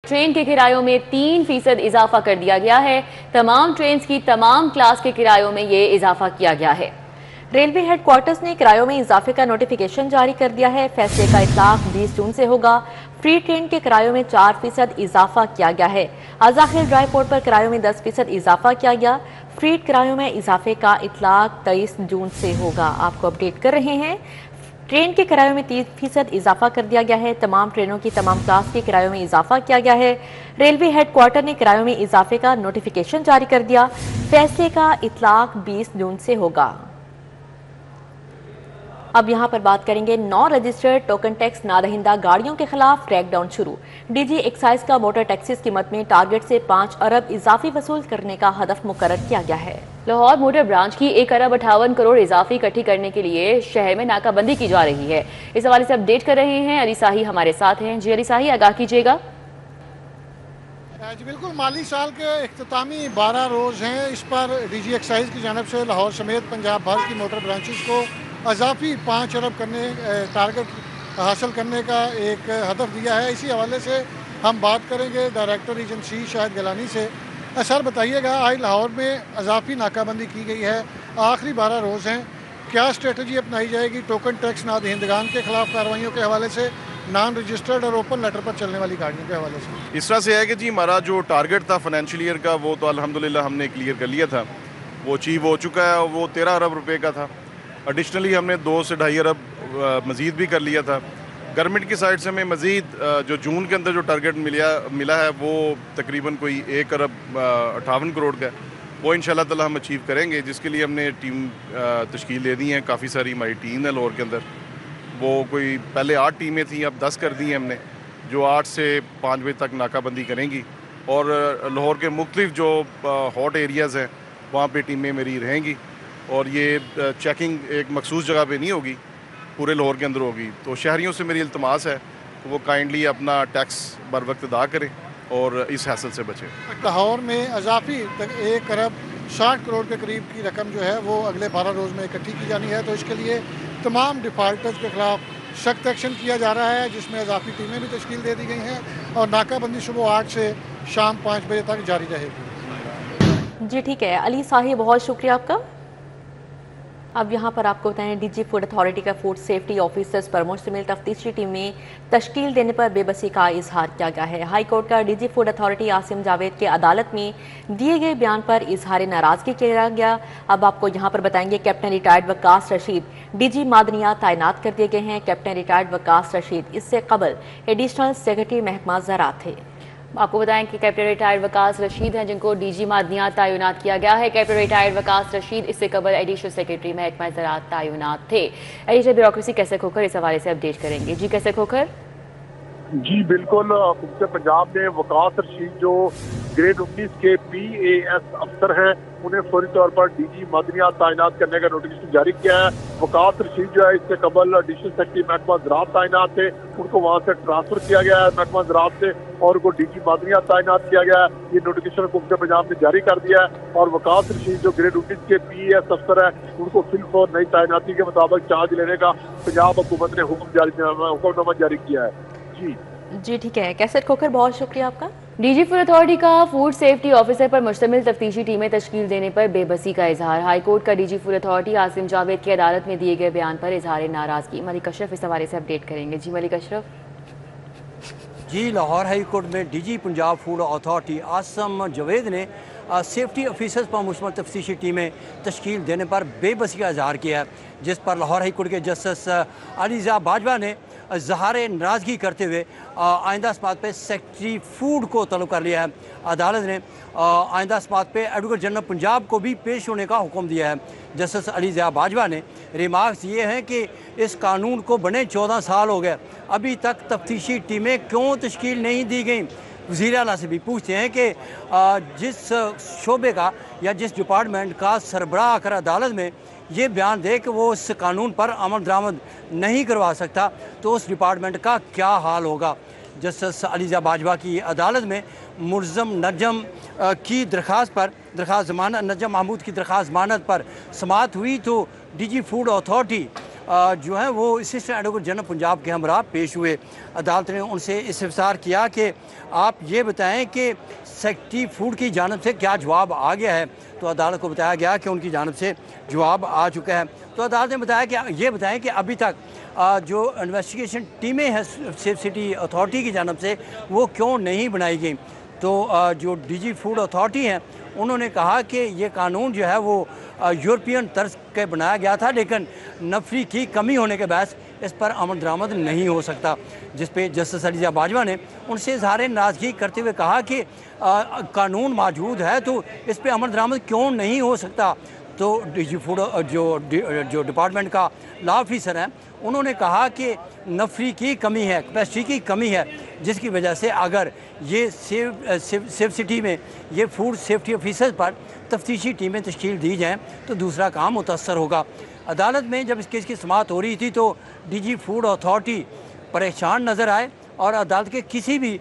Train के किरायों में 3% इजाफा कर दिया गया है। तमाम ट्रेन की तमाम क्लास के किरायों में ये इजाफा किया गया है। रेलवे हेडक्वार्टर्स ने किरायों में इजाफे का नोटिफिकेशन जारी कर दिया है। फैसले का इतलाक 20 जून से होगा। फ्री ट्रेन के किरायों में 4% इजाफा किया गया है। आजाखिल ड्राई पोर्ट पर किरायों में 10% इजाफा किया गया। फ्री किरायों में इजाफे का इतलाक 23 जून से होगा। आपको अपडेट कर रहे हैं। ट्रेन के किरायों में 30% इजाफा कर दिया गया है। तमाम ट्रेनों की तमाम क्लास के किरायों में इजाफा किया गया है। रेलवे हेडक्वार्टर ने किरायों में इजाफे का नोटिफिकेशन जारी कर दिया। फैसले का इतलाक 20 जून से होगा। अब यहाँ पर बात करेंगे नॉन रजिस्टर्ड टोकन टैक्स नादहिंदा गाड़ियों के खिलाफ क्रैकडाउन शुरू। डीजी एक्साइज का मोटर टैक्सीज कीमत में टारगेट से 5 अरब इजाफी वसूल करने का हदफ मुकर्रर किया गया है। लाहौर मोटर ब्रांच की 1 अरब 58 करोड़ इजाफी इकट्ठी करने के लिए शहर में नाकाबंदी की जा रही है। इस हवाले से अपडेट कर रहे हैं अली साही हमारे साथ हैं। जी अली साही, आगाह कीजिएगा। जी बिल्कुल, माली साल के इख्तितामी 12 रोज़ हैं। इस पर डीजी एक्साइज की जानब से लाहौर समेत पंजाब भर की मोटर ब्रांचेस को अजाफी 5 अरब करने टारगेट हासिल करने का एक हदफ दिया है। इसी हवाले से हम बात करेंगे डायरेक्टर रीजन सी शाहिद गिलानी से। सर बताइएगा, आज लाहौर में अजाफी नाकाबंदी की गई है, आखिरी 12 रोज़ हैं, क्या स्ट्रेटजी अपनाई जाएगी टोकन टैक्स नादहिंदगान के खिलाफ कार्रवाइयों के हवाले से, नॉन रजिस्टर्ड और ओपन लेटर पर चलने वाली गाड़ियों के हवाले से? इस तरह से है कि जी हमारा जो टारगेट था फाइनेंशियल ईयर का वो तो अल्हम्दुलिल्लाह हमने क्लियर कर लिया था, वो अचीव हो चुका है। वो 13 अरब रुपए का था। एडिशनली हमने 2 से 2.5 अरब मज़ीद भी कर लिया था। गवर्नमेंट की साइड से हमें मज़ीद जो जून के अंदर जो टारगेट मिला है वो तकरीबन कोई 1 अरब 58 करोड़ का है। वो इंशाल्लाह ताला हम अचीव करेंगे, जिसके लिए हमने टीम तश्कील दे दी है। काफ़ी सारी हमारी टीम है लाहौर के अंदर। वो कोई पहले 8 टीमें थी, अब 10 कर दी हैं हमने, जो 8 से 5 बजे तक नाकाबंदी करेंगी। और लाहौर के मुख्तलिफ जो हॉट एरियाज़ हैं वहाँ पे टीमें मेरी रहेंगी। और ये चेकिंग एक मखसूस जगह पे नहीं होगी, पूरे लाहौर के अंदर होगी। तो शहरियों से मेरी इल्तमास है कि वो काइंडली अपना टैक्स बर वक्त अदा करें और इस हैसल से बचें। लाहौर में अजाफी 1 अरब 60 करोड़ के करीब की रकम जो है वो अगले 12 रोज़ में इकट्ठी की जानी है। तो इसके लिए तमाम डिफ़ाल्टर्स के खिलाफ सख्त एक्शन किया जा रहा है, जिसमें अजाफी टीमें भी तश्कील दे दी गई हैं और नाकाबंदी सुबह 8 से शाम 5 बजे तक जारी रहेगी। जी ठीक है अली साही, बहुत शुक्रिया आपका। अब यहाँ पर आपको बताएं, डीजी फूड अथॉरिटी का फूड सेफ्टी ऑफिसर्स पर मुश्तमिल तफ्तीशी टीम में तश्कील देने पर बेबसी का इजहार किया गया है। हाई कोर्ट का DG food authority Asim Javed के अदालत में दिए गए बयान पर इजहार नाराजगी किया गया। अब आपको यहाँ पर बताएंगे, captain retired Waqas Rashid DG मादनियात तैनात कर दिए गए हैं। कैप्टन रिटायर्ड वकास रशीद इससे कबल एडिशनल सेक्रेटरी महकमा ज़राअत थे। आपको बताएं कि कैप्टन रिटायर्ड वकास रशीद हैं, जिनको डीजी मादनियात तैनात किया गया है। कैप्टन रिटायर्ड वकास रशीद इससे कबल एडिशनल सेक्रेटरी महकमा ज़राअत तैनात थे। एडिशनल ब्यूरोक्रेसी कैसे खोकर इस हवाले से अपडेट करेंगे। जी कैसे खोकर? जी बिल्कुल, हुकूमत पंजाब ने वकास रशीद जो ग्रेड 19 के PAS अफसर हैं उन्हें फौरी तौर पर डीजी मादनियात तैनात करने का नोटिफिकेशन जारी किया है। वकास रशीद जो है इससे कबल एडिशनल सेक्रेटरी महकमा ज़राअत तैनात थे, उनको वहाँ से ट्रांसफर किया गया है महकमा ज़राअत से और उनको डीजी मादनियात तैनात किया गया है। ये नोटिफिकेशन हुकूमत पंजाब ने जारी कर दिया है। और वकास रशीद जो ग्रेड 19 के PAS अफसर है उनको फिलफौर नई तैनाती के मुताबिक चार्ज लेने का पंजाब हुकूमत ने हुक्मनामा जारी किया है। जी ठीक है कैसेट खोकर, बहुत शुक्रिया आपका। डीजी फूड अथॉरिटी का फूड सेफ्टी ऑफिसर पर मुश्तमिल तफ्तीशी टीमें तश्कील देने पर बेबसी का इजहार। हाई कोर्ट का DG food authority Asim Javed की अदालत में दिए गए बयान पर इजहार नाराजगी। मलिक अशरफ इस हवाले से अपडेट करेंगे। जी मलिक अशरफ। जी, लाहौर हाई कोर्ट में DG Punjab food authority Asim Javed ने सेफ्टी ऑफिसर्स पर मुश्तमिल तफ्तीशी टीमें तश्कील देने पर बेबसी का इजहार किया है, जिस पर लाहौर हाई कोर्ट के जस्टिस अलीजा बाजवा ने इजहार नाराज़गी करते हुए आइंदा समात पे सेक्रेटरी फूड को तलब कर लिया है। अदालत ने आइंदा समात पे एडवोकेट जनरल पंजाब को भी पेश होने का हुक्म दिया है। जस्टिस अलीजा बाजवा ने रिमार्क्स ये हैं कि इस कानून को बने 14 साल हो गए, अभी तक तफ्तीशी टीमें क्यों तश्कील नहीं दी गई। वज़ीर आला से भी पूछते हैं कि जिस शोबे का या जिस डिपार्टमेंट का सरबराह आकर अदालत में ये बयान दे कि वो इस कानून पर अमल दरामद नहीं करवा सकता, तो उस डिपार्टमेंट का क्या हाल होगा। जस्टिस अलीजा बाजवा की अदालत में मुलज़म नजम की दरख्वास्त ज़मानत, नजम महमूद की दरख्वास्त ज़मानत पर समाअत हुई तो डीजी फूड अथॉरिटी جو ہیں وہ اسسٹنٹ ایڈوکیٹ جنرل پنجاب کے ہمراہ پیش ہوئے۔ عدالت نے ان سے استفسار کیا کہ آپ یہ بتائیں کہ سیکٹری فوڈ کی جانب سے کیا جواب آ گیا ہے، تو عدالت کو بتایا گیا کہ ان کی جانب سے جواب آ چکا ہے۔ تو عدالت نے بتایا کہ یہ بتائیں کہ ابھی تک جو انویسٹیگیشن ٹیمیں ہیں سیف سٹی اتھارٹی کی جانب سے وہ کیوں نہیں بنائی گئیں۔ تو جو ڈی جی فوڈ اتھارٹی ہیں انہوں نے کہا کہ یہ قانون جو ہے وہ یورپین طرز کے بنایا گیا تھا، لیکن نفری کی کمی ہونے کے باعث اس پر عمل درآمد نہیں ہو سکتا، جس پہ جسٹس علیزہ باجوہ نے ان سے اظہار ناراضگی کرتے ہوئے کہا کہ قانون موجود ہے تو اس پہ عمل درآمد کیوں نہیں ہو سکتا۔ تو ڈی جی فوڈ جو ڈپارٹمنٹ کا لا آفیسر ہیں انہوں نے کہا کہ نفری کی کمی ہے، کیپیسٹی کی کمی ہے، جس کی وجہ سے اگر یہ سیف سٹی میں یہ فوڈ سیفٹی آفیسر پر تفتیشی ٹیمیں تشکیل دی جائیں تو دوسرا کام متاثر ہوگا۔ عدالت میں جب اس کیس کی سماعت ہو رہی تھی تو ڈی جی فوڈ اتھارٹی پریشان نظر آئے اور عدالت کے کسی بھی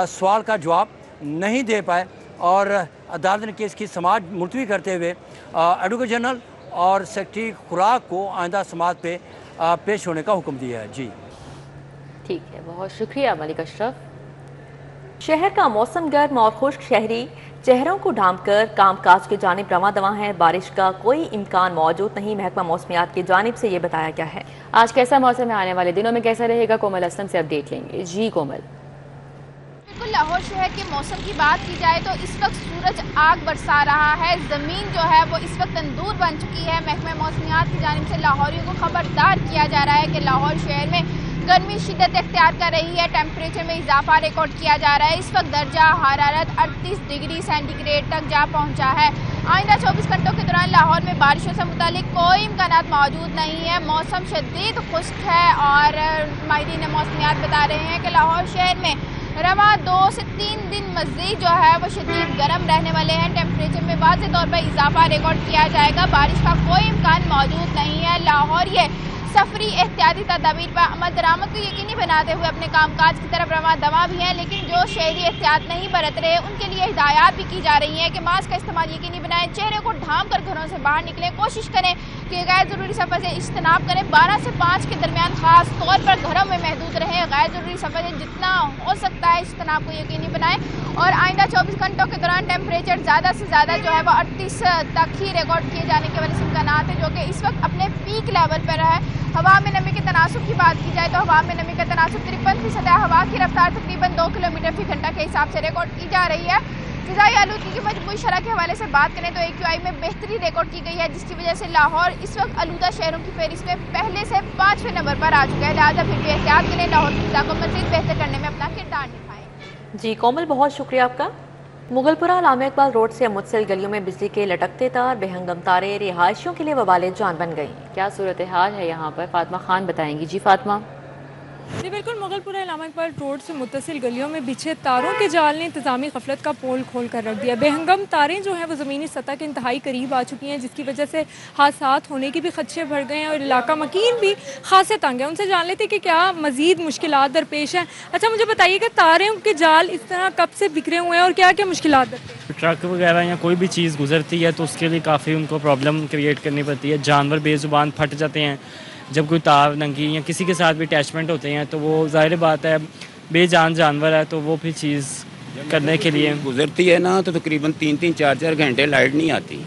سوال کا جواب نہیں دے پائے، اور عدالت نے کیس کی سماعت ملتوی کرتے ہوئے ایڈوکیٹ جنرل اور سیکرٹری خوراک کو آئندہ سماعت پہ پیش ہونے کا حکم دیا ہے۔ جی ٹھیک ہے، بہت شکریہ ملک اشرف۔ شہر کا موسم گرم اور خشک شہری چہروں کو ڈھانپ کر کام کاج کی جانب رواں دواں ہے۔ بارش کا کوئی امکان موجود نہیں، محکمہ موسمیات کی جانب سے یہ بتایا گیا ہے۔ آج کیسا موسم ہے، آنے والے دنوں میں کیسا رہے گا، کومل اسلم سے اپڈیٹ لیں گے۔ جی کومل۔ بالکل، لاہور شہر کے موسم کی بات کی جائے تو اس وقت سورج آگ برسا رہا ہے، زمین جو ہے وہ اس وقت تندور بن چکی ہے۔ محکمہ موسمیات کی جانب سے لاہوریوں کو خبردار کیا جا رہا ہے کہ لاہور شہر میں گرمی شدت اختیار کر رہی ہے، ٹیمپریچر میں اضافہ ریکارڈ کیا جا رہا ہے۔ اس وقت درجہ حرارت 38 ڈگری سینٹی گریڈ تک جا پہنچا ہے۔ آئندہ 24 گھنٹوں کے دوران لاہور میں بارشوں سے متعلق کوئی امکانات موجود نہیں ہے۔ موسم شدید خشک ہے اور ماہرین موسمیات بتا رہے ہیں کہ لاہور شہر میں رواں 2 سے 3 دن مزید جو ہے وہ شدید گرم رہنے والے ہیں۔ ٹیمپریچر میں واضح طور پر اضافہ ریکارڈ کیا جائے گا، بارش کا کوئی امکان موجود نہیں ہے۔ لاہور یہ سفری احتیاطی تدابیر پر عمل درآمد کو یقینی بناتے ہوئے اپنے کام کاج کی طرف رواں دواں بھی ہیں، لیکن جو شہری احتیاط نہیں برت رہے ان کے لیے ہدایات بھی کی جا رہی ہیں کہ ماسک کا استعمال یقینی بنائیں، چہرے کو ڈھانپ کر گھروں سے باہر نکلیں، کوشش کریں کہ غیر ضروری سفر سے اجتناب کریں، 12 سے 5 کے درمیان خاص طور پر گھروں میں محدود رہیں، غیر ضروری سفر سے جتنا ہو سکتا ہے اجتناب کو یقینی بنائیں۔ اور آئندہ 24 گھنٹوں کے دوران ٹیمپریچر زیادہ سے زیادہ جو ہے وہ 38 تک ہی ریکارڈ کیے جانے کے وجہ سے امکانات ہیں، جو کہ اس وقت اپنے پیک لیول پر ہے۔ ہوا میں نمی کے تناسب کی بات کی جائے تو ہوا میں نمی کا تناسب 53% ہے، ہوا کی رفتار تقریباً 2 کلومیٹر فی گھنٹہ کے حساب سے ریکارڈ کی جا رہی ہے۔ فضائی آلودگی کی مجموعی شرح کے حوالے سے بات کریں تو AQI میں بہتری ریکارڈ کی گئی ہے، جس کی وجہ سے لاہور اس وقت آلودہ شہروں کی فہرست میں پہلے سے 5ویں نمبر پر آ چکا ہے، لہٰذا پھر بھی احتیاط کے لیے لاہور کی فضا کو مزید بہتر کرنے میں اپنا کردار نبھائیں۔ جی کومل، بہت شکریہ آپ کا۔ مغل پورہ علامہ اقبال روڈ سے متصل گلیوں میں بجلی کے لٹکتے تار، بے ہنگم تاریں رہائشیوں کے لیے وبال جان بن گئی۔ کیا صورتحال ہے یہاں پر، فاطمہ خان بتائیں گی۔ جی فاطمہ۔ جی بالکل، مغل پورہ علامہ اقبال روڈ سے متصل گلیوں میں بچھے تاروں کے جال نے انتظامی غفلت کا پول کھول کر رکھ دیا۔ بے ہنگم تاریں جو ہیں وہ زمینی سطح کے انتہائی قریب آ چکی ہیں، جس کی وجہ سے حادثات ہونے کی بھی خدشے بڑھ گئے ہیں اور علاقہ مکین بھی خاصے تنگ ہے۔ ان سے جان لیتے کہ کیا مزید مشکلات درپیش ہیں۔ اچھا مجھے بتائیے کہ تاریں کے جال اس طرح کب سے بکھرے ہوئے ہیں اور کیا کیا مشکلات درپیش ہیں؟ ٹرک وغیرہ یا کوئی بھی چیز گزرتی ہے تو اس کے لیے کافی ان کو پرابلم کریٹ کرنی پڑتی ہے، جانور بے زبان پھٹ جاتے ہیں، جب کوئی تار ننگی یا کسی کے ساتھ بھی اٹیچمنٹ ہوتے ہیں تو وہ ظاہر بات ہے بے جان جانور ہے تو وہ پھر چیز کرنے کے لیے گزرتی ہے نا تو تقریباً 3-4 گھنٹے لائٹ نہیں آتی،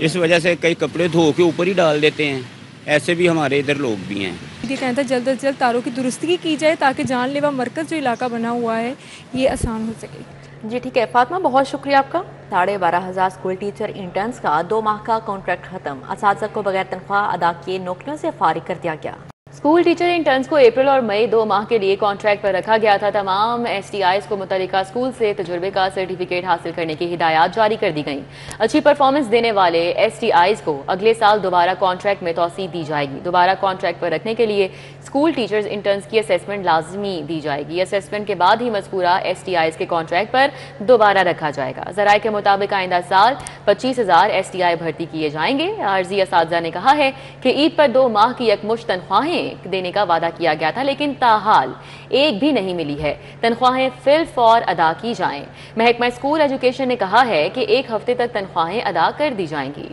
اس وجہ سے کئی کپڑے دھو کے اوپر ہی ڈال دیتے ہیں، ایسے بھی ہمارے ادھر لوگ بھی ہیں۔ یہ کہنا تھا جلد از جلد تاروں کی درستگی کی جائے تاکہ جان لیوا مرکز جو علاقہ بنا ہوا ہے یہ آسان ہو سکے۔ جی ٹھیک ہے فاطمہ، بہت شکریہ آپ کا۔ 12,500 اسکول ٹیچر انٹرنز کا 2 ماہ کا کانٹریکٹ ختم، اساتذہ کو بغیر تنخواہ ادا کیے نوکریوں سے فارغ کر دیا گیا۔ اسکول ٹیچر انٹرنز کو اپریل اور مئی 2 ماہ کے لیے کانٹریکٹ پر رکھا گیا تھا۔ تمام STIs کو متعلقہ اسکول سے تجربے کا سرٹیفکیٹ حاصل کرنے کی ہدایات جاری کر دی گئیں۔ اچھی پرفارمنس دینے والے STIs کو اگلے سال دوبارہ کانٹریکٹ میں توسیع دی جائے گی۔ دوبارہ کانٹریکٹ پر رکھنے کے لیے اسکول ٹیچرز انٹرنز کی اسیسمنٹ لازمی دی جائے گی۔ اسیسمنٹ کے بعد ہی مذکورہ STIs کے کانٹریکٹ پر دوبارہ رکھا جائے گا۔ ذرائع کے مطابق آئندہ سال 25,000 STI بھرتی کیے جائیں گے۔ عارضی اساتذہ نے کہا ہے کہ عید پر 2 ماہ کی یکمشت تنخواہیں دینے کا وعدہ کیا گیا تھا، لیکن تاحال ایک بھی نہیں ملی ہے۔ تنخواہیں فی الفور ادا کی جائیں۔ محکمہ اسکول ایجوکیشن نے کہا ہے کہ 1 ہفتے تک تنخواہیں ادا کر دی جائیں گی۔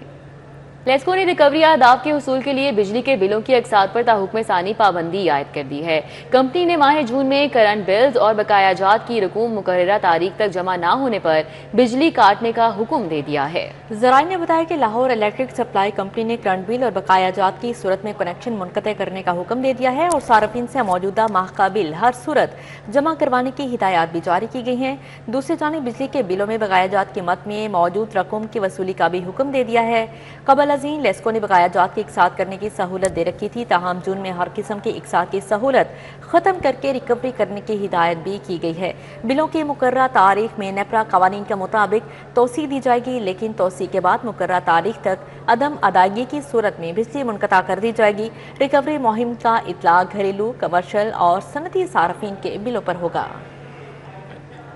लेस्को ने रिकवरी अहदाफ के हुसूल के लिए बिजली के बिलों की अकसात पर ताहुक्म सानी पाबंदी आयद कर दी है। कंपनी ने माह जून में करंट बिल्स और बकायाजात की रकूम मुकर्ररा तारीख तक जमा न होने पर बिजली काटने का हुक्म दे दिया है। ज़राए ने बताया कि लाहौर इलेक्ट्रिक सप्लाई कंपनी ने करंट बिल और बकायाजात की सूरत में कनेक्शन मुनक़ते करने का हुक्म दे दिया है और सार्फिन से मौजूदा माह का बिल हर सूरत जमा करवाने की हिदायत भी जारी की गई हैं। दूसरी जानिब बिजली के बिलों में बकायाजात की मद में मौजूद रकूम की वसूली का भी हुक्म दे दिया है। कबल अज़ीं लेस्को ने बकायाजात की इकसात करने की सहूलत दे रखी थी, ताहम जून में हर किस्म की इकसात की सहूलत खत्म करके रिकवरी करने की हिदायत भी की गई है। बिलों की मुकर्ररा तारीख में नेपरा कवानीन के मुताबिक तोसी दी जाएगी, लेकिन तोसी के बाद मुकर्ररा तारीख तक अदम अदायगी की सूरत में बिजली मुनक़ता कर दी जाएगी। रिकवरी मुहिम का इतलाक घरेलू, कमर्शल और सनती सार्फिन के बिलों पर होगा।